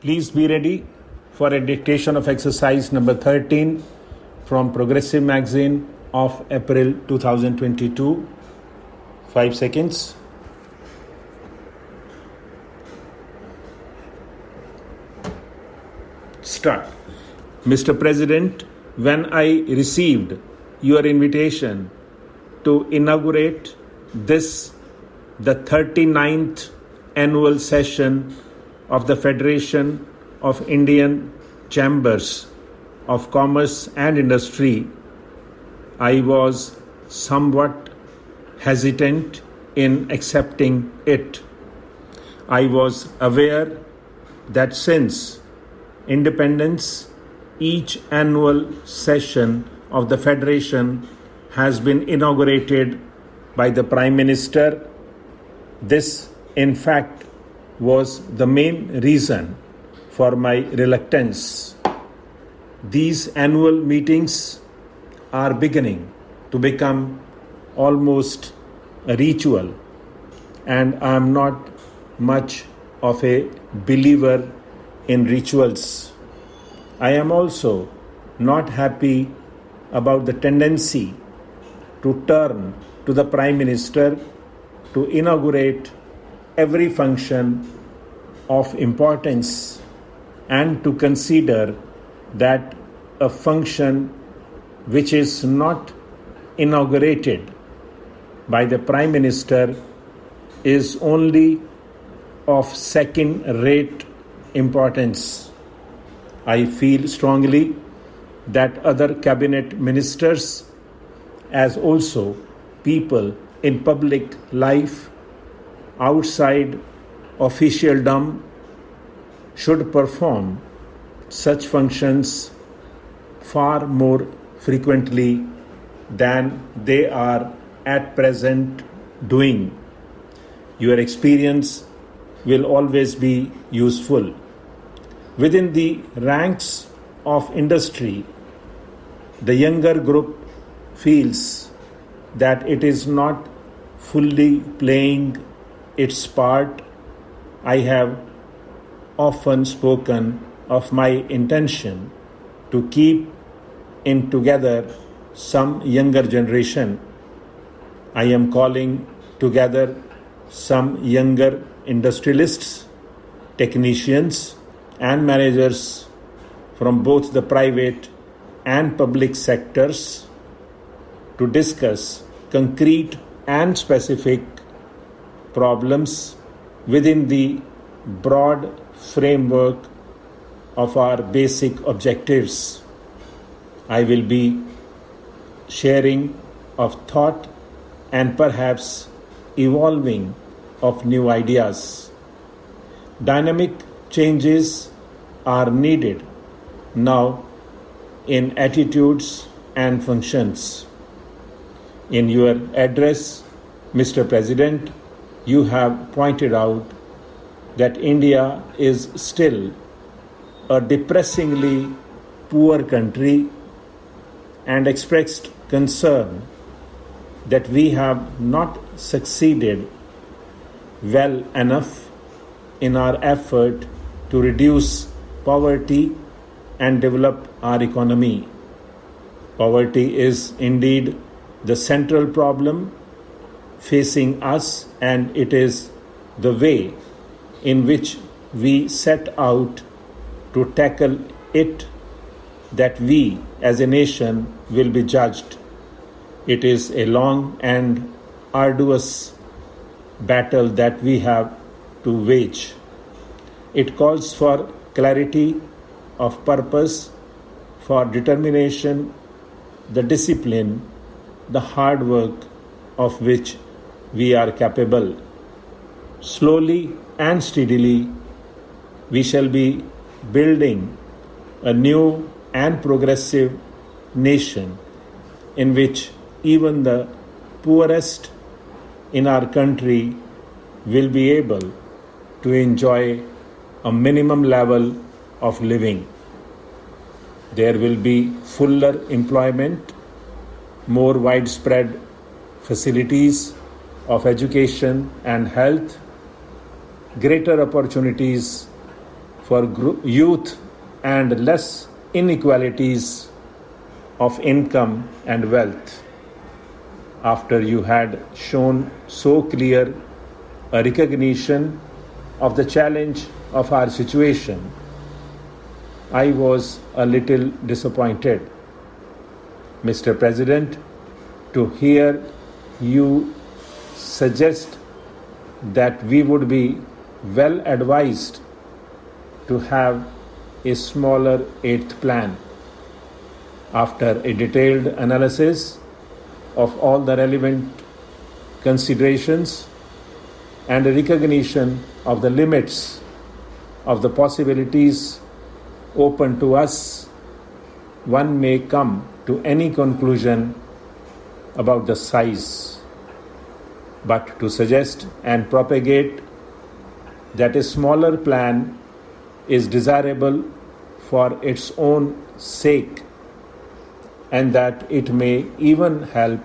Please be ready for a dictation of exercise number 13 from Progressive Magazine of April 2022. 5 seconds. Start. Mr. President, when I received your invitation to inaugurate the 39th annual session of the Federation of Indian Chambers of Commerce and Industry, I was somewhat hesitant in accepting it. I was aware that since independence, each annual session of the Federation has been inaugurated by the Prime Minister. This, in fact, was the main reason for my reluctance. These annual meetings are beginning to become almost a ritual, and I am not much of a believer in rituals. I am also not happy about the tendency to turn to the Prime Minister to inaugurate every function of importance and to consider that a function which is not inaugurated by the Prime Minister is only of second-rate importance. I feel strongly that other cabinet ministers, as also people in public life outside officialdom, should perform such functions far more frequently than they are at present doing. Your experience will always be useful. Within the ranks of industry, the younger group feels that it is not fully playing its part. I have often spoken of my intention to keep in together some younger generation. I am calling together some younger industrialists, technicians, and managers from both the private and public sectors to discuss concrete and specific problems within the broad framework of our basic objectives. I will be sharing of thought and perhaps evolving of new ideas. Dynamic changes are needed now in attitudes and functions. In your address, Mr. President, you have pointed out that India is still a depressingly poor country and expressed concern that we have not succeeded well enough in our effort to reduce poverty and develop our economy. Poverty is indeed the central problem facing us, and it is the way in which we set out to tackle it that we as a nation will be judged. It is a long and arduous battle that we have to wage. It calls for clarity of purpose, for determination, the discipline, the hard work of which we are capable. Slowly and steadily, we shall be building a new and progressive nation in which even the poorest in our country will be able to enjoy a minimum level of living. There will be fuller employment, more widespread facilities of education and health, greater opportunities for youth and less inequalities of income and wealth. After you had shown so clear a recognition of the challenge of our situation, I was a little disappointed, Mr. President, to hear you suggest that we would be well advised to have a smaller eighth plan. After a detailed analysis of all the relevant considerations and a recognition of the limits of the possibilities open to us, one may come to any conclusion about the size. But to suggest and propagate that a smaller plan is desirable for its own sake and that it may even help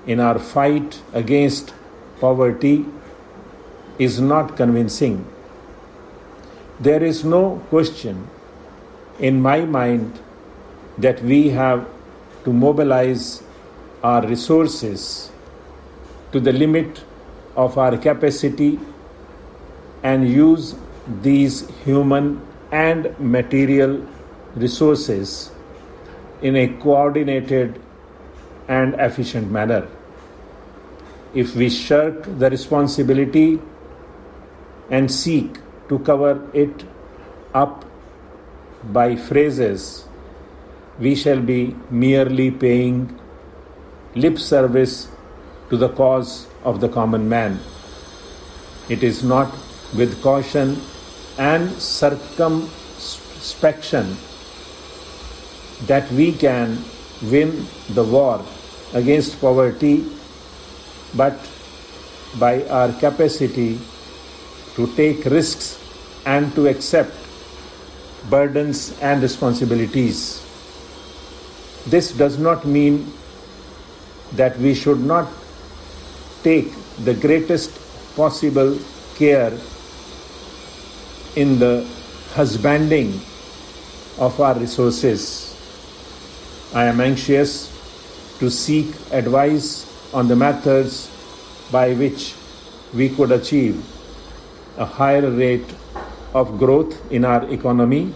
in our fight against poverty is not convincing. There is no question in my mind that we have to mobilize our resources to the limit of our capacity and use these human and material resources in a coordinated and efficient manner. If we shirk the responsibility and seek to cover it up by phrases, we shall be merely paying lip service to the cause of the common man. It is not with caution and circumspection that we can win the war against poverty, but by our capacity to take risks and to accept burdens and responsibilities. This does not mean that we should not take the greatest possible care in the husbanding of our resources. I am anxious to seek advice on the methods by which we could achieve a higher rate of growth in our economy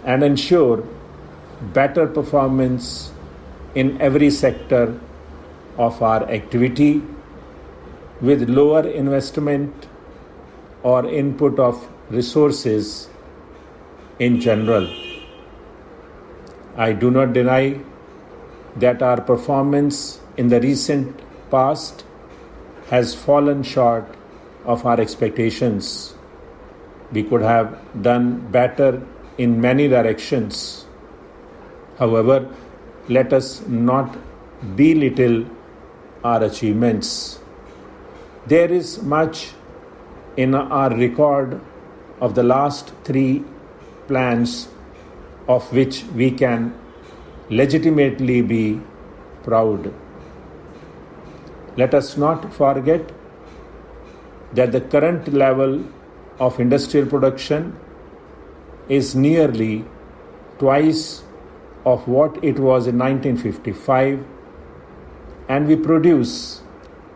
and ensure better performance in every sector of our activity with lower investment or input of resources in general. I do not deny that our performance in the recent past has fallen short of our expectations. We could have done better in many directions. However, let us not belittle our achievements. There is much in our record of the last 3 plans of which we can legitimately be proud. Let us not forget that the current level of industrial production is nearly twice of what it was in 1955, and we produce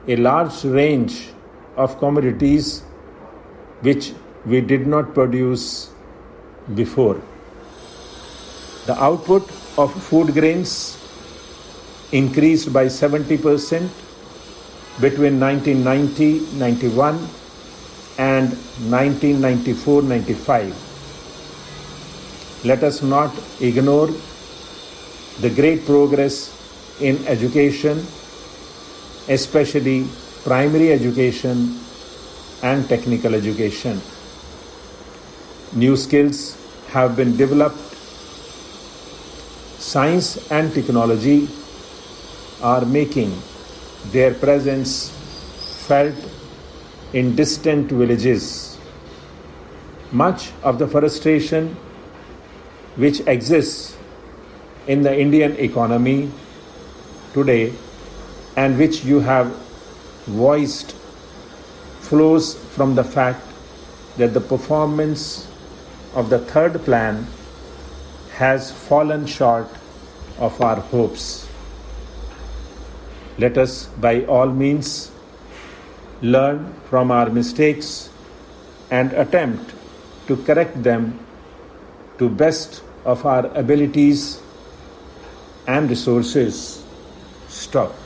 a large range of commodities which we did not produce before. The output of food grains increased by 70% between 1990-91 and 1994-95. Let us not ignore the great progress in education, especially primary education and technical education. New skills have been developed. Science and technology are making their presence felt in distant villages. Much of the frustration which exists in the Indian economy today and which you have voiced flows from the fact that the performance of the third plan has fallen short of our hopes. Let us, by all means, learn from our mistakes and attempt to correct them to best of our abilities and resources. Stop.